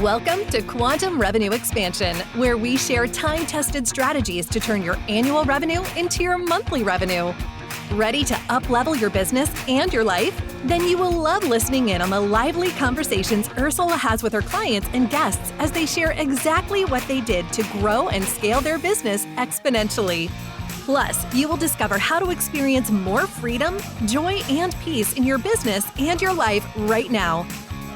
Welcome to Quantum Revenue Expansion, where we share time-tested strategies to turn your annual revenue into your monthly revenue. Ready to up-level your business and your life? Then you will love listening in on the lively conversations Ursula has with her clients and guests as they share exactly what they did to grow and scale their business exponentially. Plus, you will discover how to experience more freedom, joy, and peace in your business and your life right now.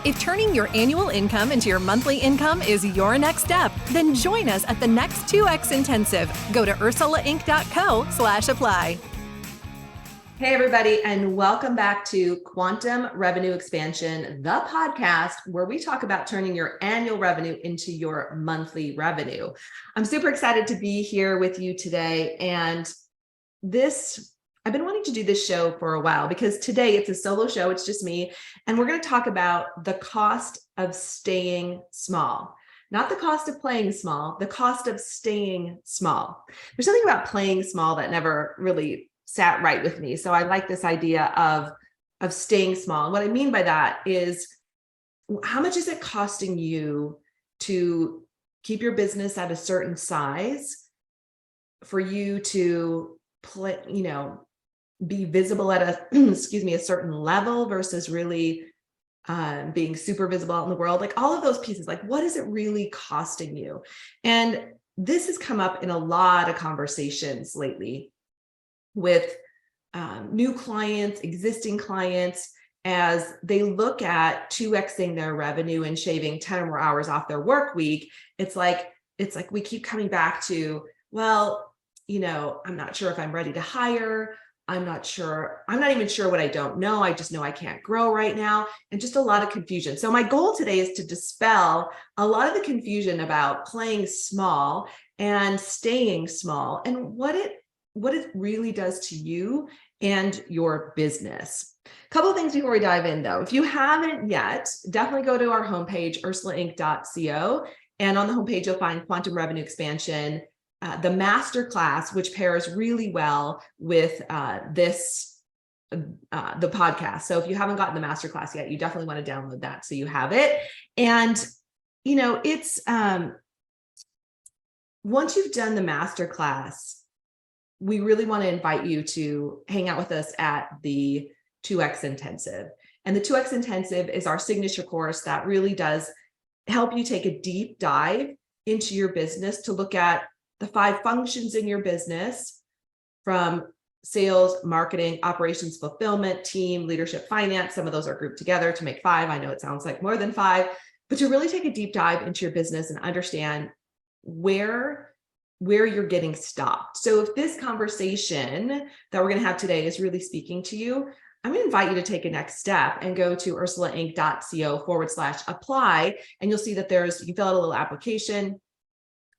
If turning your annual income into your monthly income is your next step, then join us at the next 2X Intensive. Go to ursulainc.co/apply. Hey, everybody, and welcome back to Quantum Revenue Expansion, the podcast where we talk about turning your annual revenue into your monthly revenue. I'm super excited to be here with you today. And I've been wanting to do this show for a while because today it's a solo show. It's just me. And we're going to talk about the cost of staying small. Not the cost of playing small, the cost of staying small. There's something about playing small that never really sat right with me. So I like this idea of staying small. And what I mean by that is, how much is it costing you to keep your business at a certain size for you to play, be visible at a certain level versus really being super visible out in the world, like all of those pieces, like what is it really costing you? And this has come up in a lot of conversations lately with new clients, existing clients, as they look at 2xing their revenue and shaving 10 or more hours off their work week. It's like we keep coming back to, well, I'm not sure if I'm ready to hire. I'm not even sure what I don't know. I just know I can't grow right now, and just a lot of confusion. So my goal today is to dispel a lot of the confusion about playing small and staying small and what it really does to you and your business. A couple of things before we dive in, though. If you haven't yet, definitely go to our homepage, ursulainc.co, and on the homepage you'll find Quantum Revenue Expansion, the masterclass, which pairs really well with the podcast. So if you haven't gotten the masterclass yet, you definitely want to download that so you have it. And it's once you've done the masterclass, we really want to invite you to hang out with us at the 2X Intensive. And the 2X Intensive is our signature course that really does help you take a deep dive into your business to look at the 5 functions in your business, from sales, marketing, operations, fulfillment, team, leadership, finance. Some of those are grouped together to make 5. I know it sounds like more than 5, but to really take a deep dive into your business and understand where you're getting stopped. So if this conversation that we're going to have today is really speaking to you, I'm going to invite you to take a next step and go to ursulainc.co/apply. And you'll see that you fill out a little application.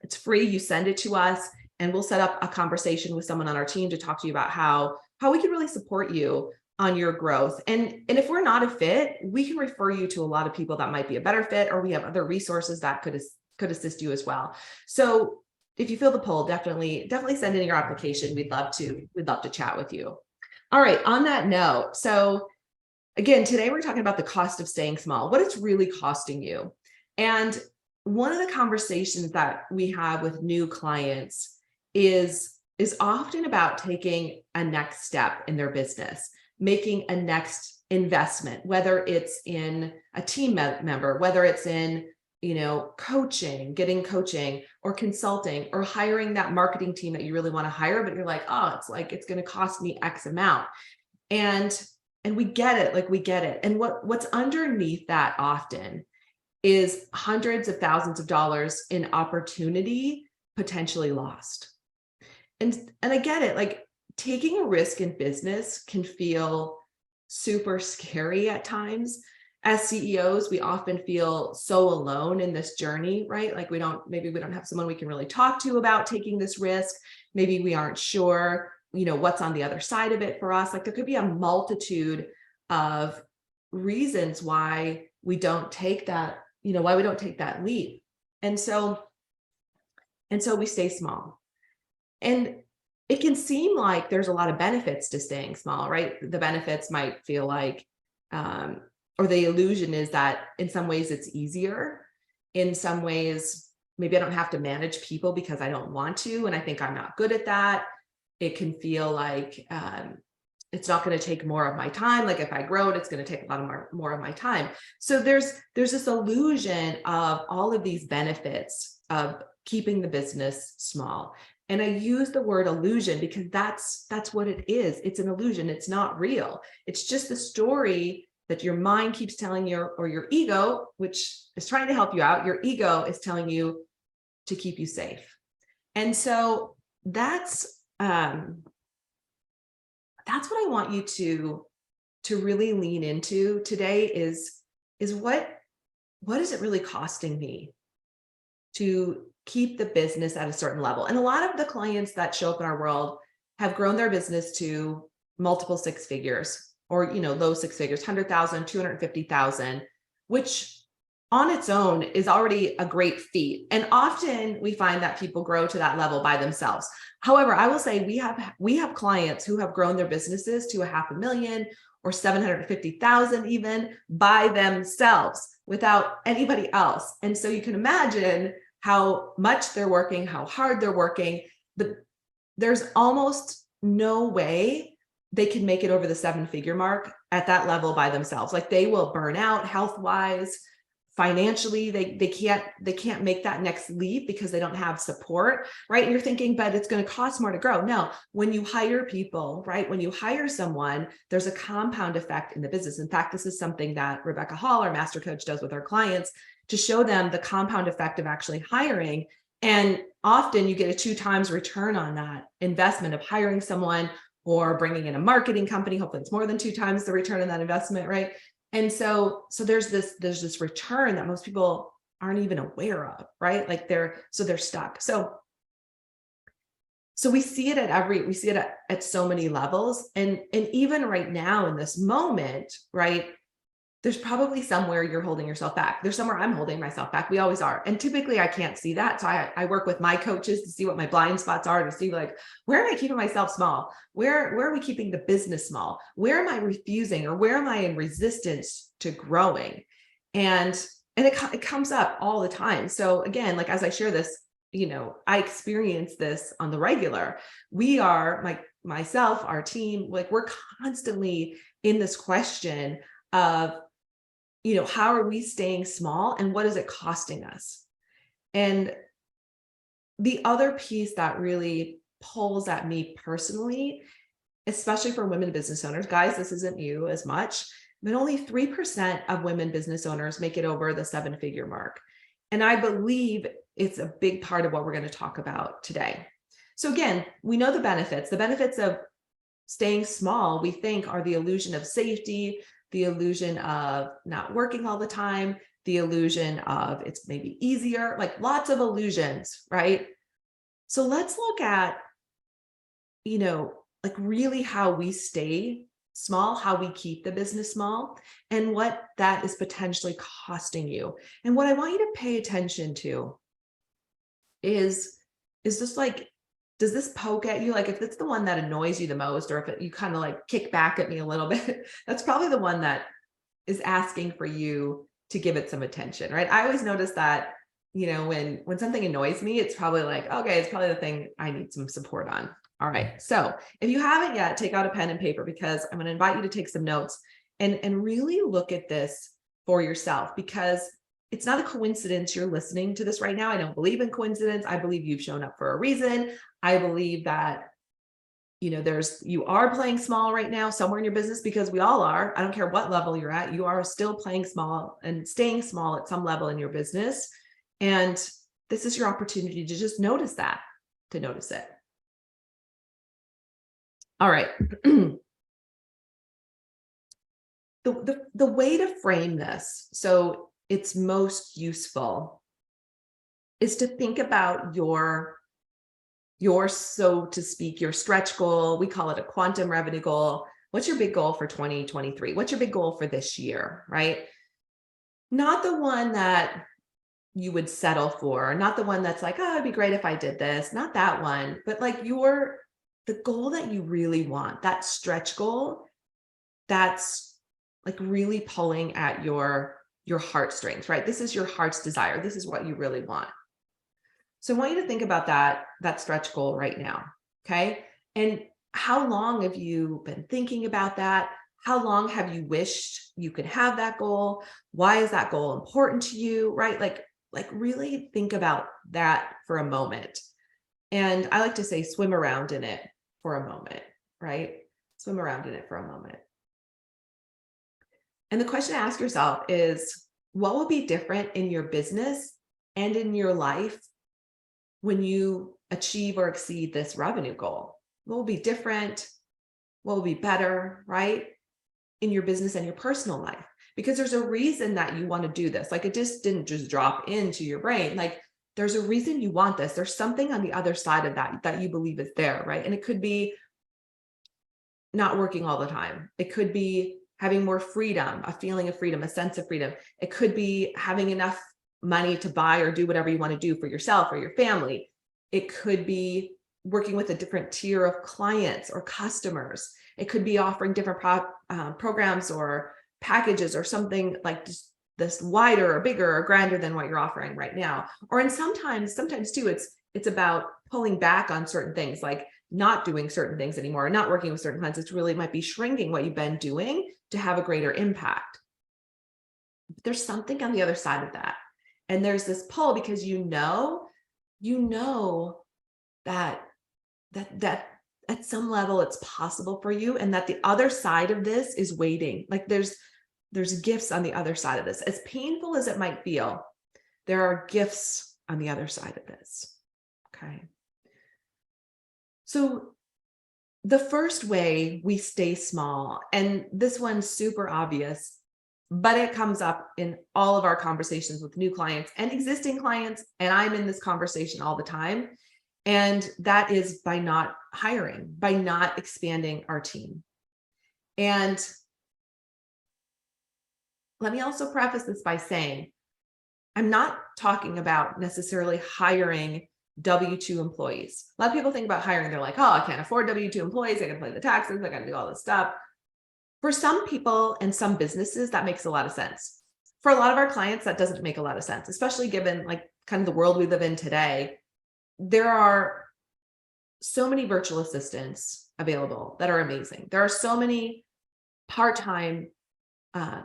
It's free. You send it to us and we'll set up a conversation with someone on our team to talk to you about how we can really support you on your growth. And if we're not a fit, we can refer you to a lot of people that might be a better fit, or we have other resources that could assist you as well. So if you feel the pull, definitely send in your application. We'd love to chat with you. All right. On that note, so again, today we're talking about the cost of staying small, what it's really costing you. And one of the conversations that we have with new clients is often about taking a next step in their business, making a next investment, whether it's in a team member, whether it's in getting coaching or consulting, or hiring that marketing team that you really want to hire, but you're like, oh, it's going to cost me X amount. And we get it. And what's underneath that often is hundreds of thousands of dollars in opportunity potentially lost. And I get it. Like, taking a risk in business can feel super scary at times. As CEOs, we often feel so alone in this journey, right? Like maybe we don't have someone we can really talk to about taking this risk. Maybe we aren't sure, what's on the other side of it for us. Like, there could be a multitude of reasons why we don't take that, leap. And so we stay small. And it can seem like there's a lot of benefits to staying small, right? The benefits might feel like, or the illusion is that in some ways it's easier. In some ways, maybe I don't have to manage people because I don't want to, and I think I'm not good at that. It can feel like it's not going to take more of my time. Like if I grow it, it's going to take a lot more of my time. So there's this illusion of all of these benefits of keeping the business small. And I use the word illusion because that's what it is. It's an illusion. It's not real. It's just the story that your mind keeps telling you, or your ego, which is trying to help you out. Your ego is telling you to keep you safe. And so that's what I want you to really lean into today is what is it really costing me to keep the business at a certain level? And a lot of the clients that show up in our world have grown their business to multiple six figures, or low six figures, 100,000, 250,000, which on its own is already a great feat. And often we find that people grow to that level by themselves. However, I will say we have clients who have grown their businesses to $500,000 or 750,000 even by themselves without anybody else. And so you can imagine how much they're working, how hard they're working, but there's almost no way they can make it over the seven-figure mark at that level by themselves. Like they will burn out health-wise, financially, they can't make that next leap because they don't have support, right? And you're thinking, but it's going to cost more to grow. No, when you hire people, right? When you hire someone, there's a compound effect in the business. In fact, this is something that Rebecca Hall, our master coach, does with our clients to show them the compound effect of actually hiring. And often you get a 2 times return on that investment of hiring someone or bringing in a marketing company. Hopefully it's more than 2 times the return on that investment, right? And so there's this return that most people aren't even aware of, right? Like they're stuck. So we see it at so many levels. And even right now in this moment, right? There's probably somewhere you're holding yourself back. There's somewhere I'm holding myself back. We always are. And typically I can't see that. So I work with my coaches to see what my blind spots are, to see like, where am I keeping myself small? Where are we keeping the business small? Where am I refusing, or where am I in resistance to growing? And it comes up all the time. So again, like as I share this, I experience this on the regular. We are myself, our team, like we're constantly in this question of, how are we staying small and what is it costing us? And the other piece that really pulls at me personally, especially for women business owners, guys, this isn't you as much, but only 3% of women business owners make it over the 7-figure mark. And I believe it's a big part of what we're going to talk about today. So again, we know the benefits of staying small, we think are the illusion of safety, the illusion of not working all the time, the illusion of it's maybe easier, like lots of illusions, right? So let's look at, like really how we stay small, how we keep the business small, and what that is potentially costing you. And what I want you to pay attention to is this like, does this poke at you? Like if it's the one that annoys you the most, or if you kind of like kick back at me a little bit, that's probably the one that is asking for you to give it some attention, right? I always notice that, when something annoys me, it's probably like, okay, it's probably the thing I need some support on. All right. So if you haven't yet, take out a pen and paper, because I'm going to invite you to take some notes and really look at this for yourself, because it's not a coincidence you're listening to this right now. I don't believe in coincidence. I believe you've shown up for a reason. I believe that, you are playing small right now somewhere in your business, because we all are. I don't care what level you're at. You are still playing small and staying small at some level in your business. And this is your opportunity to just notice that, to notice it. All right. The way to frame this so it's most useful is to think about your, so to speak, your stretch goal. We call it a quantum revenue goal. What's your big goal for 2023? What's your big goal for this year, right? Not the one that you would settle for, not the one that's like, oh, it'd be great if I did this, not that one, but like the goal that you really want, that stretch goal, that's like really pulling at your your heartstrings, right? This is your heart's desire. This is what you really want. So I want you to think about that stretch goal right now, okay? And how long have you been thinking about that? How long have you wished you could have that goal? Why is that goal important to you, right? Like really think about that for a moment. And I like to say swim around in it for a moment, right? Swim around in it for a moment. And the question to ask yourself is, what will be different in your business and in your life when you achieve or exceed this revenue goal? What will be different? What will be better, right? In your business and your personal life? Because there's a reason that you want to do this. Like, it just didn't just drop into your brain. Like, there's a reason you want this. There's something on the other side of that you believe is there, right? And it could be not working all the time. It could be having more freedom, a feeling of freedom, a sense of freedom. It could be having enough money to buy or do whatever you want to do for yourself or your family. It could be working with a different tier of clients or customers. It could be offering different programs or packages or something like just this wider or bigger or grander than what you're offering right now. Or and sometimes too, it's about pulling back on certain things, like not doing certain things anymore, not working with certain clients. It really might be shrinking what you've been doing to have a greater impact. But there's something on the other side of that. And there's this pull because you know that at some level it's possible for you, and that the other side of this is waiting. Like there's gifts on the other side of this. As painful as it might feel, there are gifts on the other side of this. Okay. So the first way we stay small, and this one's super obvious, but it comes up in all of our conversations with new clients and existing clients, and I'm in this conversation all the time, and that is by not hiring, by not expanding our team. And let me also preface this by saying, I'm not talking about necessarily hiring W-2 employees. A lot of people think about hiring, they're like, oh, I can't afford W-2 employees, I gotta pay the taxes, I gotta do all this stuff. For some people and some businesses, that makes a lot of sense. For a lot of our clients, that doesn't make a lot of sense, especially given like kind of the world we live in today. There are so many virtual assistants available that are amazing. There are so many part-time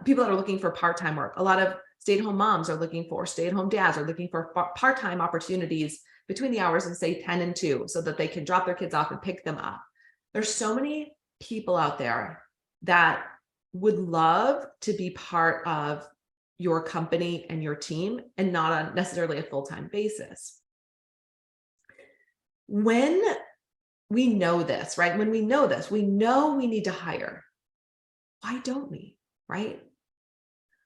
people that are looking for part-time work. A lot of stay-at-home moms are looking for, stay-at-home dads are looking for part-time opportunities between the hours of say 10 and 2 so that they can drop their kids off and pick them up. There's so many people out there that would love to be part of your company and your team and not on necessarily a full-time basis. When we know this, right? When we know this, we know we need to hire. Why don't we, right?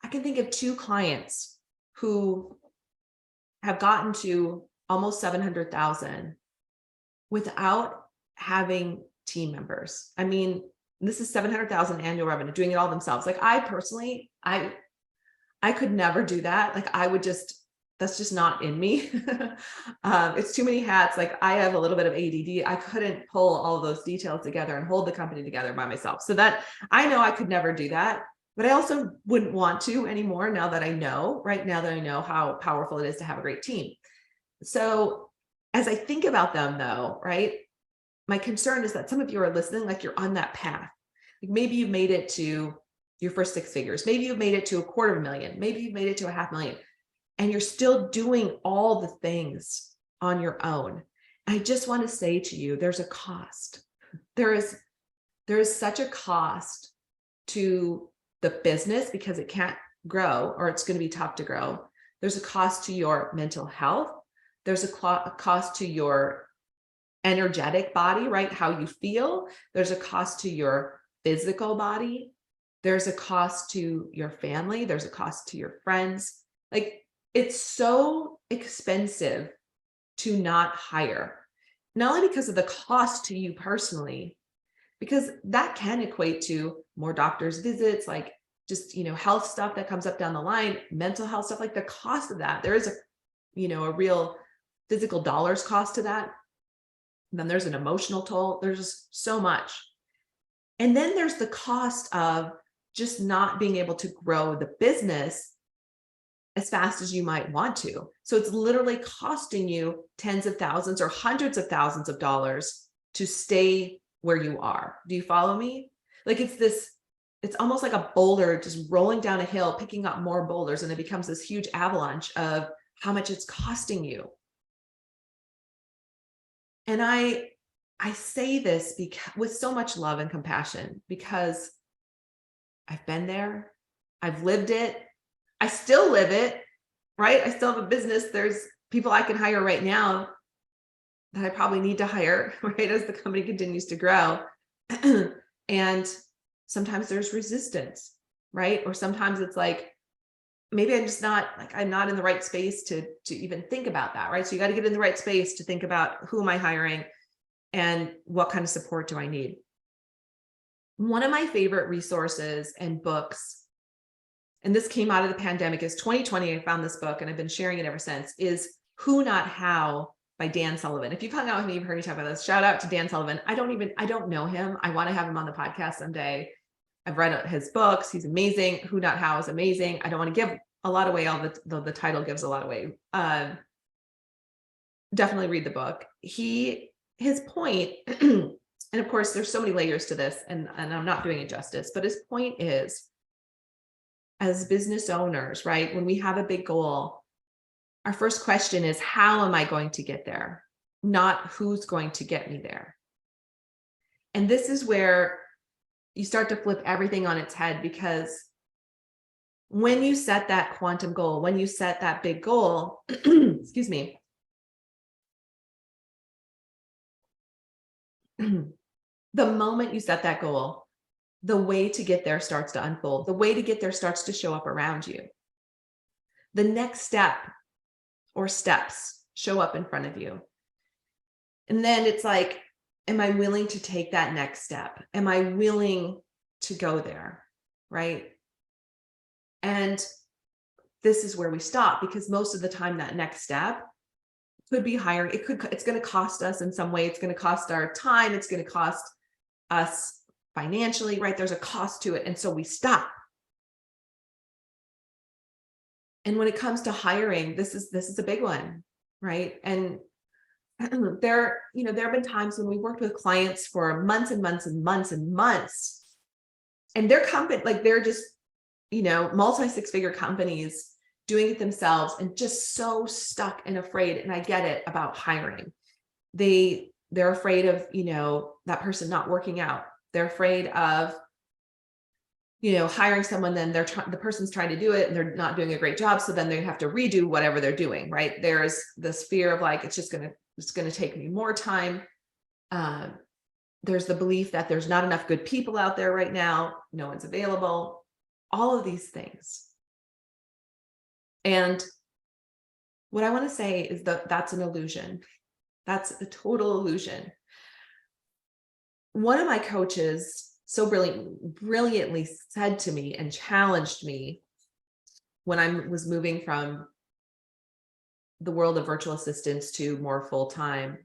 I can think of 2 clients who have gotten to almost 700,000 without having team members. I mean, this is 700,000 annual revenue, doing it all themselves. Like I personally, I could never do that. Like I would just, that's just not in me. It's too many hats. Like I have a little bit of ADD. I couldn't pull all of those details together and hold the company together by myself. So that I know I could never do that, but I also wouldn't want to anymore now that I know, right? Now that I know how powerful it is to have a great team. So as I think about them though, right? My concern is that some of you are listening, like you're on that path. Like maybe you've made it to your first 6 figures. Maybe you've made it to $250,000. Maybe you've made it to $500,000 and you're still doing all the things on your own. I just want to say to you, there's a cost. There is such a cost to the business because it can't grow or it's going to be tough to grow. There's a cost to your mental health. There's a cost to your energetic body, right? How you feel. There's a cost to your physical body. There's a cost to your family. There's a cost to your friends. Like it's so expensive to not hire, not only because of the cost to you personally, because that can equate to more doctor's visits, like just, health stuff that comes up down the line, mental health stuff, like the cost of that. There is a real physical dollars cost to that. And then there's an emotional toll. There's just so much. And then there's the cost of just not being able to grow the business as fast as you might want to. So it's literally costing you tens of thousands or hundreds of thousands of dollars to stay where you are. Do you follow me? Like it's almost like a boulder just rolling down a hill, picking up more boulders, and it becomes this huge avalanche of how much it's costing you. And I say this with so much love and compassion, because I've been there, I've lived it, I still live it, right? I still have a business. There's people I can hire right now that I probably need to hire, right, as the company continues to grow. And sometimes there's resistance, right? Or sometimes it's like, maybe I'm just not I'm not in the right space to even think about that, right? So you got to get in the right space to think about, who am I hiring and what kind of support do I need? One of my favorite resources and books, and this came out of the pandemic, is 2020. I found this book and I've been sharing it ever since, is Who Not How by Dan Sullivan. If you've hung out with me, you've heard me talk about this. Shout out to Dan Sullivan. I don't know him. I want to have him on the podcast someday. I've read his books. He's amazing. Who Not How is amazing. I don't want to give a lot away, although the title gives a lot away. Definitely read the book. His point, and of course, there's so many layers to this, and I'm not doing it justice, but his point is, as business owners, right, when we have a big goal, our first question is, how am I going to get there? Not who's going to get me there. And this is where you start to flip everything on its head, because when you set that quantum goal, when you set that big goal, excuse me, the moment you set that goal, the way to get there starts to unfold. The way to get there starts to show up around you. The next step or steps show up in front of you. And then it's like, am I willing to take that next step? Am I willing to go there? Right? And this is where we stop, because most of the time that next step could be hiring. It's going to cost us in some way. It's going to cost our time. It's going to cost us financially, right? There's a cost to it. And so we stop. And when it comes to hiring, this is a big one, right? And there have been times when we worked with clients for months and months and months and months, and their company, they're just, multi-six-figure companies doing it themselves, and just so stuck and afraid. And I get it about hiring. They're afraid of, that person not working out. They're afraid of, hiring someone, then the person's trying to do it and they're not doing a great job. So then they have to redo whatever they're doing, right? There's this fear of it's going to take me more time. There's the belief that there's not enough good people out there right now. No one's available. All of these things. And what I want to say is that that's an illusion. That's a total illusion. One of my coaches so brilliantly said to me and challenged me when I was moving from the world of virtual assistants to more full-time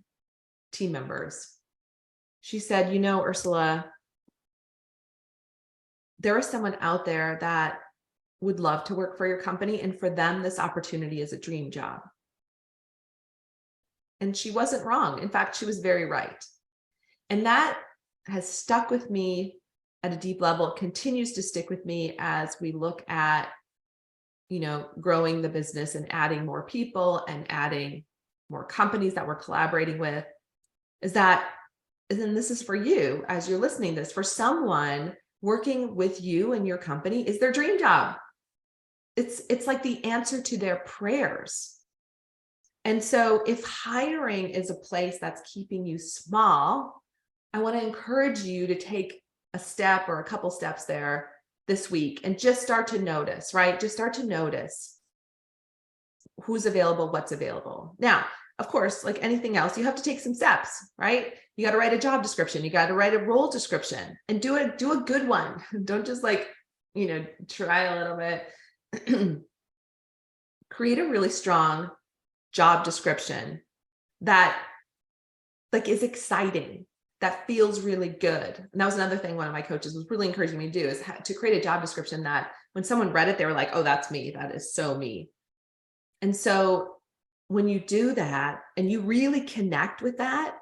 team members. She said, Ursula, there is someone out there that would love to work for your company, and for them, this opportunity is a dream job. And she wasn't wrong. In fact, she was very right. And that has stuck with me at a deep level, continues to stick with me as we look at, growing the business and adding more people and adding more companies that we're collaborating with, and this is for you as you're listening to this, for someone working with you and your company is their dream job. It's like the answer to their prayers. And so if hiring is a place that's keeping you small, I want to encourage you to take a step or a couple steps there this week and just start to notice, right? Just start to notice who's available, what's available. Now, of course, like anything else, you have to take some steps, right? You got to write a job description. You got to write a role description and do a good one. Don't just try a little bit. Create a really strong job description that is exciting, that feels really good. And that was another thing one of my coaches was really encouraging me to do, is to create a job description that when someone read it, they were like, oh, that's me. That is so me. And so when you do that and you really connect with that,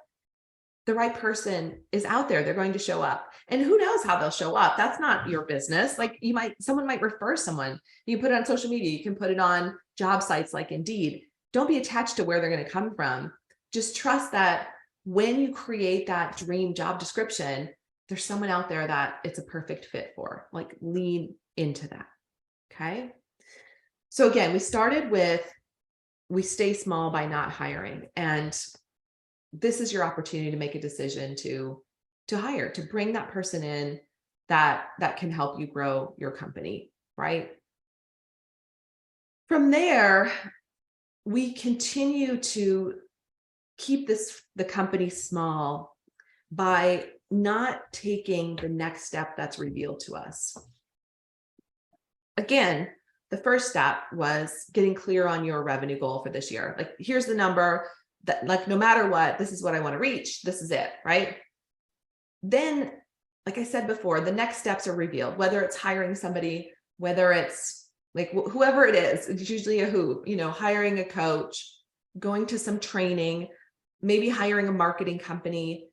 the right person is out there. They're going to show up. And who knows how they'll show up? That's not your business. Like someone might refer someone. You put it on social media. You can put it on job sites like Indeed. Don't be attached to where they're going to come from. Just trust that when you create that dream job description, there's someone out there that it's a perfect fit for. Like, lean into that. Okay. So again, we started with, we stay small by not hiring. And this is your opportunity to make a decision to hire, to bring that person in that can help you grow your company, right? From there, we continue to keep the company small by not taking the next step that's revealed to us. Again, the first step was getting clear on your revenue goal for this year. Like, here's the number that, like, no matter what, this is what I want to reach. This is it, right? Then, like I said before, the next steps are revealed, whether it's hiring somebody, whether it's like whoever it is, it's usually a who, hiring a coach, going to some training, maybe hiring a marketing company,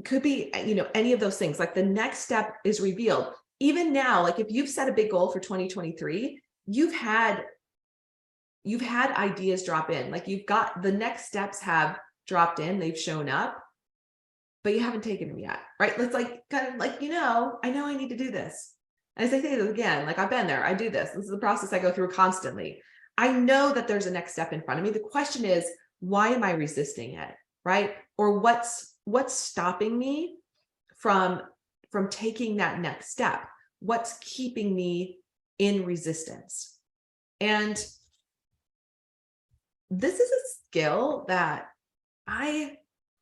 could be, any of those things. Like, the next step is revealed. Even now, like, if you've set a big goal for 2023, you've had ideas drop in. Like, you've got the next steps have dropped in, they've shown up, but you haven't taken them yet, right? It's like, kind of like, I know I need to do this. And as I say this again, like, I've been there, I do this. This is the process I go through constantly. I know that there's a next step in front of me. The question is, why am I resisting it, right? Or what's stopping me from taking that next step? What's keeping me in resistance? And this is a skill that I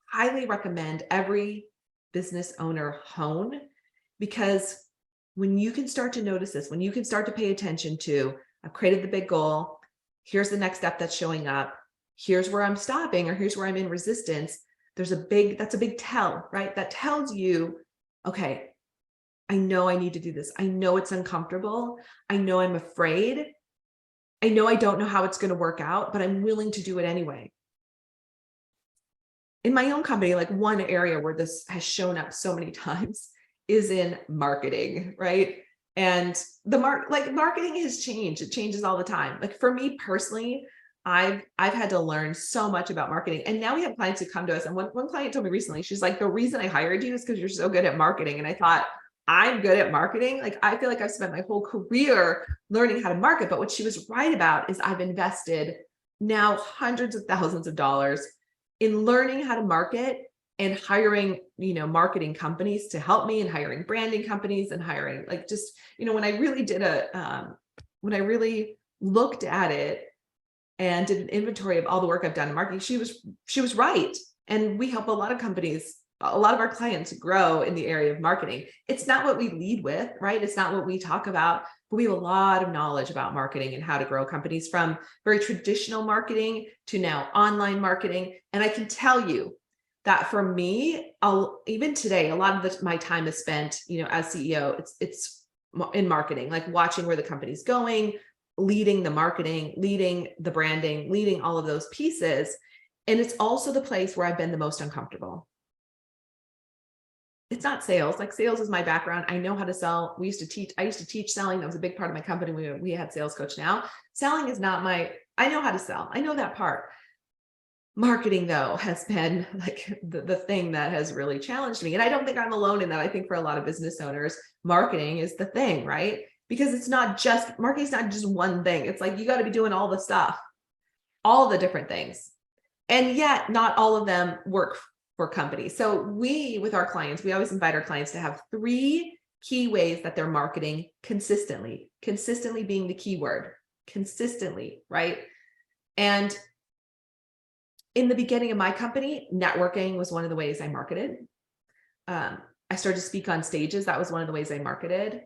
highly recommend every business owner hone, because when you can start to notice this, when you can start to pay attention to, I've created the big goal, here's the next step that's showing up, here's where I'm stopping, or here's where I'm in resistance, that's a big tell, right? That tells you, okay, I know I need to do this. I know it's uncomfortable. I know I'm afraid. I know I don't know how it's going to work out, but I'm willing to do it anyway. In my own company, like, one area where this has shown up so many times is in marketing, right? And marketing has changed. It changes all the time. Like, for me personally, I've had to learn so much about marketing. And now we have clients who come to us. And one client told me recently, she's like, the reason I hired you is because you're so good at marketing. And I thought, I'm good at marketing. Like, I feel like I've spent my whole career learning how to market. But what she was right about is I've invested now hundreds of thousands of dollars in learning how to market and hiring, marketing companies to help me, and hiring branding companies, and hiring, like, just, when I really did when I really looked at it and did an inventory of all the work I've done in marketing, she was right. And we help a lot of companies, a lot of our clients grow in the area of marketing. It's not what we lead with, right? It's not what we talk about, but we have a lot of knowledge about marketing and how to grow companies, from very traditional marketing to now online marketing. And I can tell you that for me, even today, a lot of my time is spent, as CEO, it's in marketing, like watching where the company's going, leading the marketing, leading the branding, leading all of those pieces. And it's also the place where I've been the most uncomfortable. It's not sales. Like, sales is my background. I know how to sell. I used to teach selling. That was a big part of my company. We had sales coach now. Selling is not I know how to sell. I know that part. Marketing, though, has been like the thing that has really challenged me. And I don't think I'm alone in that. I think for a lot of business owners, marketing is the thing, right? Because marketing is not just one thing. It's like, you got to be doing all the stuff, all the different things. And yet not all of them work for companies. So with our clients, we always invite our clients to have 3 key ways that they're marketing consistently being the key word, consistently, right? And in the beginning of my company, networking was one of the ways I marketed. I started to speak on stages. That was one of the ways I marketed.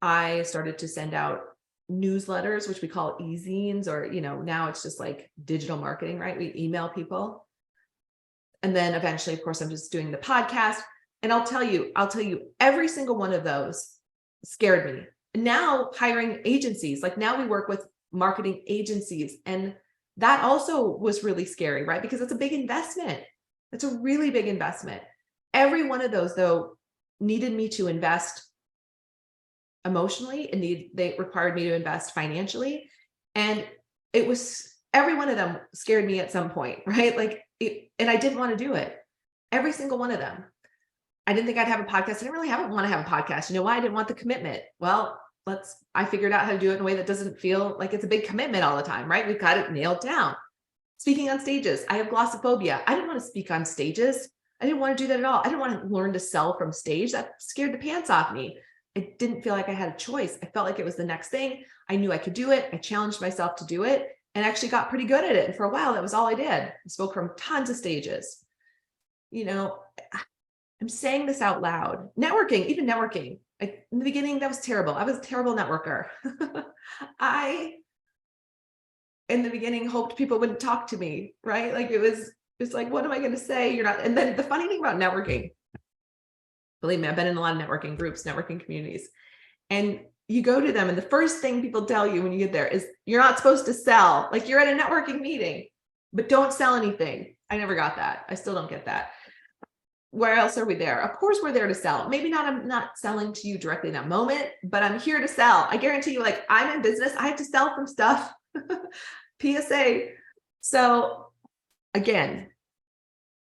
I started to send out newsletters, which we call e-zines, or, now it's just like digital marketing, right? We email people. And then eventually, of course, I'm just doing the podcast. And I'll tell you, every single one of those scared me. Now hiring agencies, like, now we work with marketing agencies. And that also was really scary, right? Because it's a big investment. It's a really big investment. Every one of those, though, needed me to invest emotionally, and they required me to invest financially. And it was, every one of them scared me at some point, right? And I didn't want to do it. Every single one of them. I didn't think I'd have a podcast. I didn't really want to have a podcast. You know why? I didn't want the commitment. Well, I figured out how to do it in a way that doesn't feel like it's a big commitment all the time, right? We've got it nailed down. Speaking on stages. I have glossophobia. I didn't want to speak on stages. I didn't want to do that at all. I didn't want to learn to sell from stage. That scared the pants off me. I didn't feel like I had a choice. I felt like it was the next thing. I knew I could do it. I challenged myself to do it and actually got pretty good at it. And for a while, that was all I did. I spoke from tons of stages. You know, I'm saying this out loud. Networking, even networking. In the beginning, that was terrible. I was a terrible networker. I, in the beginning, hoped people wouldn't talk to me, right? It's like, what am I going to say? You're not. And then the funny thing about networking, believe me, I've been in a lot of networking groups, networking communities, and you go to them and the first thing people tell you when you get there is you're not supposed to sell. Like, you're at a networking meeting, but don't sell anything. I never got that. I still don't get that. Where else are we there? Of course we're there to sell. Maybe not, I'm not selling to you directly in that moment, but I'm here to sell. I guarantee you, like, I'm in business. I have to sell from stuff. PSA. So again,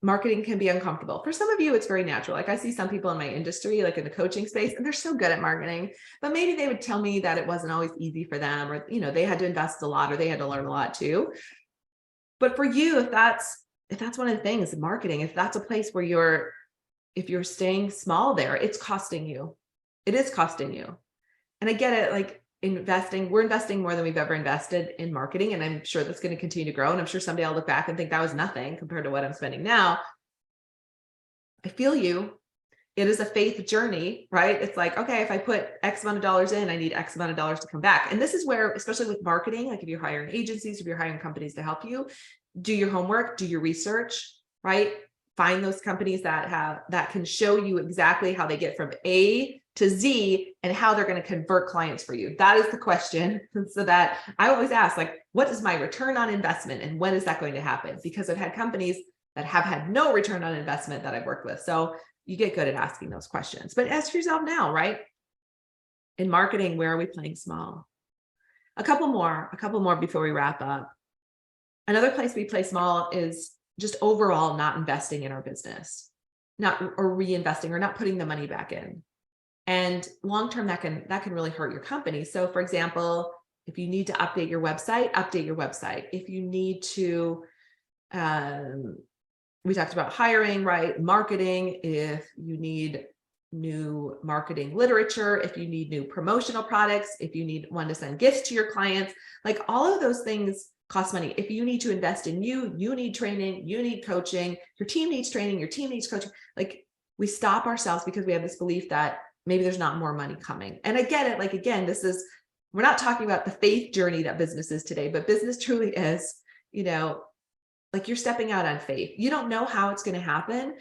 marketing can be uncomfortable. For some of you, it's very natural. Like, I see some people in my industry, like in the coaching space, and they're so good at marketing, but maybe they would tell me that it wasn't always easy for them, or, you know, they had to invest a lot, or they had to learn a lot too. But for you, if that's one of the things, marketing, if that's a place where if you're staying small there, it's costing you. It is costing you. And I get it, like, we're investing more than we've ever invested in marketing. And I'm sure that's going to continue to grow. And I'm sure someday I'll look back and think that was nothing compared to what I'm spending now. I feel you. It is a faith journey, right? It's like, okay, if I put X amount of dollars in, I need X amount of dollars to come back. And this is where, especially with marketing, like if you're hiring agencies, if you're hiring companies to help you, do your homework, do your research, right? Find those companies that can show you exactly how they get from A to Z and how they're going to convert clients for you. That is the question. So that I always ask, like, what is my return on investment and when is that going to happen? Because I've had companies that have had no return on investment that I've worked with. So you get good at asking those questions. But ask yourself now, right? In marketing, where are we playing small? A couple more before we wrap up. Another place we play small is just overall not investing in our business, or reinvesting, or not putting the money back in. And long-term, that can really hurt your company. So for example, if you need to update your website. If you need to, we talked about hiring, right? Marketing. If you need new marketing literature, if you need new promotional products, if you need one to send gifts to your clients, like all of those things cost money. If you need to invest in you need training, you need coaching, your team needs training, your team needs coaching. Like, we stop ourselves because we have this belief that maybe there's not more money coming. And I get it. Like, again, we're not talking about the faith journey that business is today, but business truly is, like, you're stepping out on faith. You don't know how it's going to happen.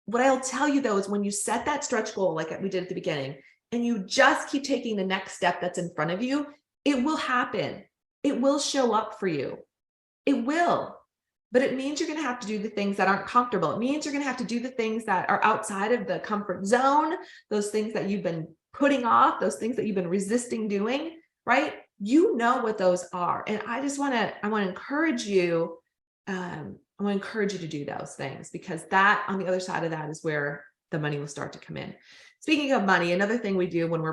What I'll tell you though, is when you set that stretch goal, like we did at the beginning, and you just keep taking the next step that's in front of you, it will happen. It will show up for you. It will. But it means you're going to have to do the things that aren't comfortable. It means you're going to have to do the things that are outside of the comfort zone, those things that you've been putting off, those things that you've been resisting doing, right? You know what those are. And I want to encourage you. I want to encourage you to do those things, because that, on the other side of that, is where the money will start to come in. Speaking of money, another thing we do when when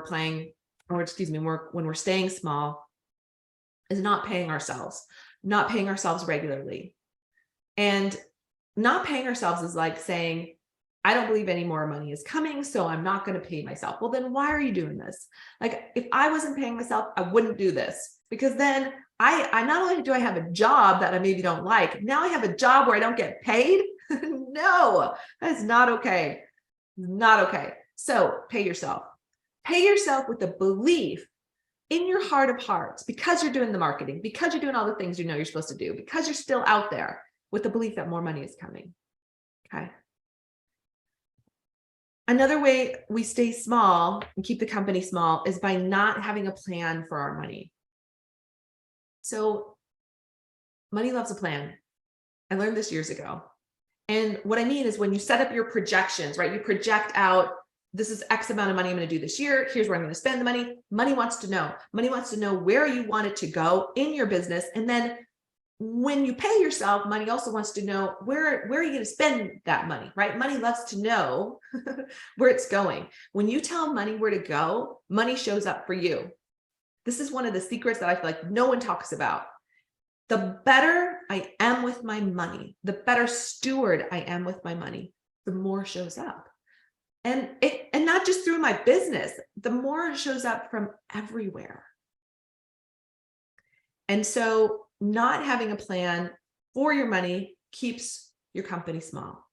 we're staying small, is not paying ourselves regularly. And not paying ourselves is like saying, I don't believe any more money is coming, so I'm not going to pay myself. Well, then why are you doing this? Like, if I wasn't paying myself, I wouldn't do this, because then I not only do I have a job that I maybe don't like, now I have a job where I don't get paid. No, that's not okay. Not okay. So pay yourself with the belief in your heart of hearts, because you're doing the marketing, because you're doing all the things you know you're supposed to do, because you're still out there, with the belief that more money is coming. Okay. Another way we stay small and keep the company small is by not having a plan for our money. So money loves a plan. I learned this years ago. And what I mean is when you set up your projections, right? You project out, this is X amount of money I'm going to do this year. Here's where I'm going to spend the money. Money wants to know. Money wants to know where you want it to go in your business. And then when you pay yourself, money also wants to know where are you going to spend that money, right? Money loves to know where it's going. When you tell money where to go, money shows up for you. This is one of the secrets that I feel like no one talks about. The better I am with my money, the better steward I am with my money, the more shows up. And not just through my business, the more it shows up from everywhere. And so not having a plan for your money keeps your company small.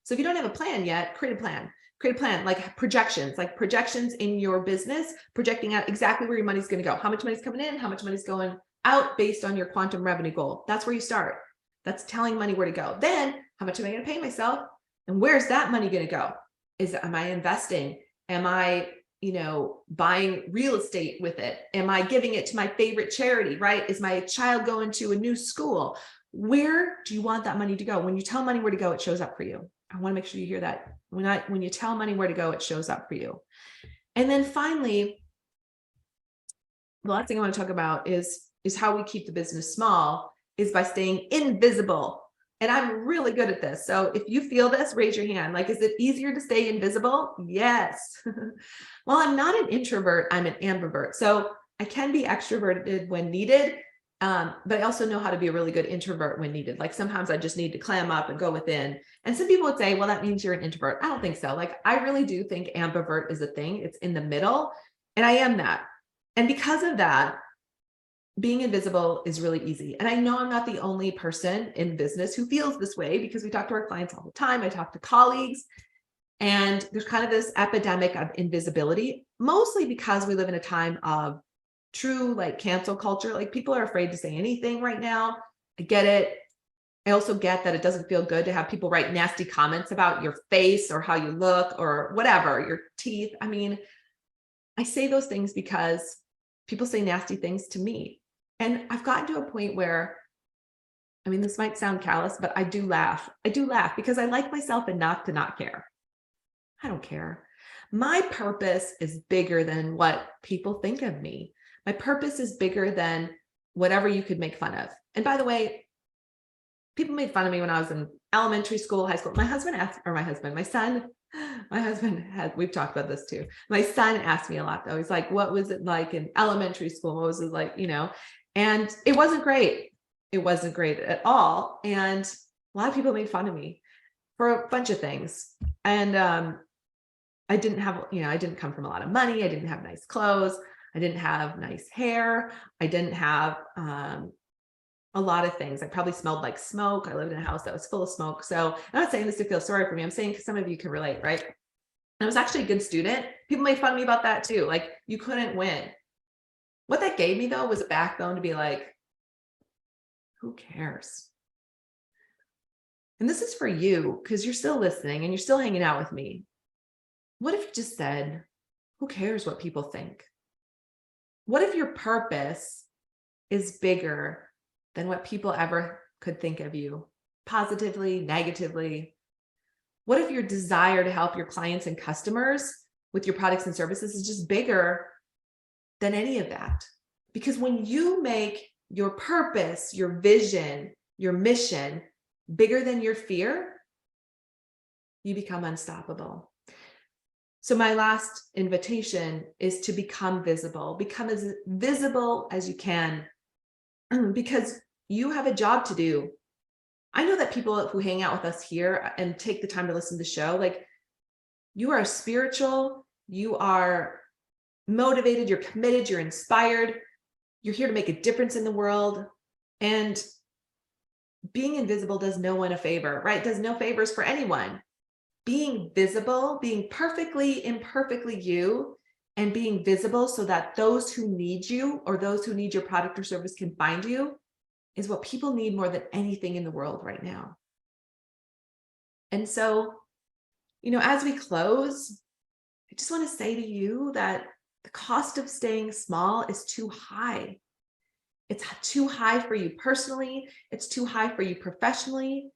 So if you don't have a plan yet, create a plan. Create a plan, like projections in your business, projecting out exactly where your money's going to go. How much money's coming in, how much money's going out based on your quantum revenue goal. That's where you start. That's telling money where to go. Then how much am I going to pay myself? And where's that money going to go? Am I investing? Am I, buying real estate with it? Am I giving it to my favorite charity, right? Is my child going to a new school? Where do you want that money to go? When you tell money where to go, it shows up for you. I want to make sure you hear that. When you tell money where to go, it shows up for you. And then finally, the last thing I want to talk about is how we keep the business small is by staying invisible. And I'm really good at this. So if you feel this, raise your hand. Like, is it easier to stay invisible? Yes. Well, I'm not an introvert, I'm an ambivert. So I can be extroverted when needed, but I also know how to be a really good introvert when needed. Like sometimes I just need to clam up and go within. And some people would say, well, that means you're an introvert. I don't think so. Like, I really do think ambivert is a thing. It's in the middle. And I am that. And because of that, being invisible is really easy. And I know I'm not the only person in business who feels this way because we talk to our clients all the time. I talk to colleagues, and there's kind of this epidemic of invisibility, mostly because we live in a time of true cancel culture. Like, people are afraid to say anything right now. I get it. I also get that it doesn't feel good to have people write nasty comments about your face or how you look or whatever, your teeth. I mean, I say those things because people say nasty things to me. And I've gotten to a point where, this might sound callous, but I do laugh. I do laugh because I like myself enough to not care. I don't care. My purpose is bigger than what people think of me. My purpose is bigger than whatever you could make fun of. And by the way, people made fun of me when I was in elementary school, high school. We've talked about this too. My son asked me a lot though. He's like, what was it like in elementary school? What was it like, And it wasn't great. It wasn't great at all. And a lot of people made fun of me for a bunch of things. And I didn't come from a lot of money. I didn't have nice clothes. I didn't have nice hair. I didn't have a lot of things. I probably smelled like smoke. I lived in a house that was full of smoke. So I'm not saying this to feel sorry for me. I'm saying because some of you can relate, right? And I was actually a good student. People made fun of me about that too. Like, you couldn't win. What that gave me though was a backbone to be like, who cares? And this is for you because you're still listening and you're still hanging out with me. What if you just said, who cares what people think? What if your purpose is bigger than what people ever could think of you, positively, negatively? What if your desire to help your clients and customers with your products and services is just bigger than any of that? Because when you make your purpose, your vision, your mission bigger than your fear, you become unstoppable. So my last invitation is to become visible. Become as visible as you can, because you have a job to do. I know that people who hang out with us here and take the time to listen to the show, you are spiritual, you are motivated, you're committed, you're inspired, you're here to make a difference in the world. And being invisible does no one a favor, right? Does no favors for anyone. Being visible, being perfectly, imperfectly you, and being visible so that those who need you or those who need your product or service can find you is what people need more than anything in the world right now. And so, as we close, I just want to say to you that the cost of staying small is too high. It's too high for you personally. It's too high for you professionally.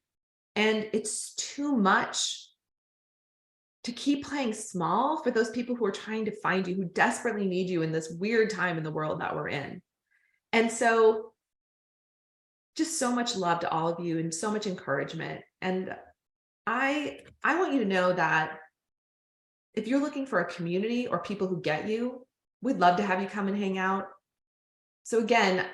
And it's too much to keep playing small for those people who are trying to find you, who desperately need you in this weird time in the world that we're in. And so just so much love to all of you and so much encouragement. And I want you to know that if you're looking for a community or people who get you, we'd love to have you come and hang out. So again,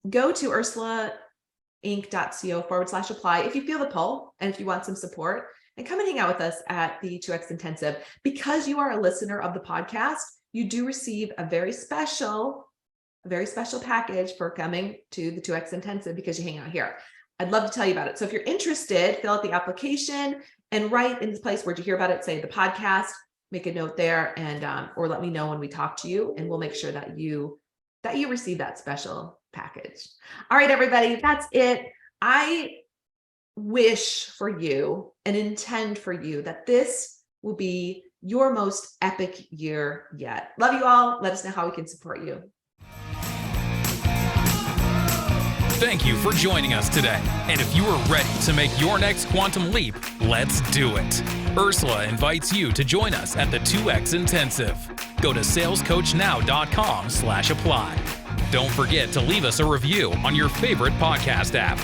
go to ursulainc.co/apply if you feel the pull and if you want some support, and come and hang out with us at the 2X Intensive. Because you are a listener of the podcast, you do receive a very special package for coming to the 2X Intensive because you hang out here. I'd love to tell you about it. So if you're interested, fill out the application and write in this place where'd you hear about it, say the podcast, make a note there, and or let me know when we talk to you, and we'll make sure that you receive that special package. All right, everybody, that's it. I wish for you and intend for you that this will be your most epic year yet. Love you all. Let us know how we can support you. Thank you for joining us today. And if you are ready to make your next quantum leap, let's do it. Ursula invites you to join us at the 2X Intensive. Go to salescoachnow.com/apply. Don't forget to leave us a review on your favorite podcast app.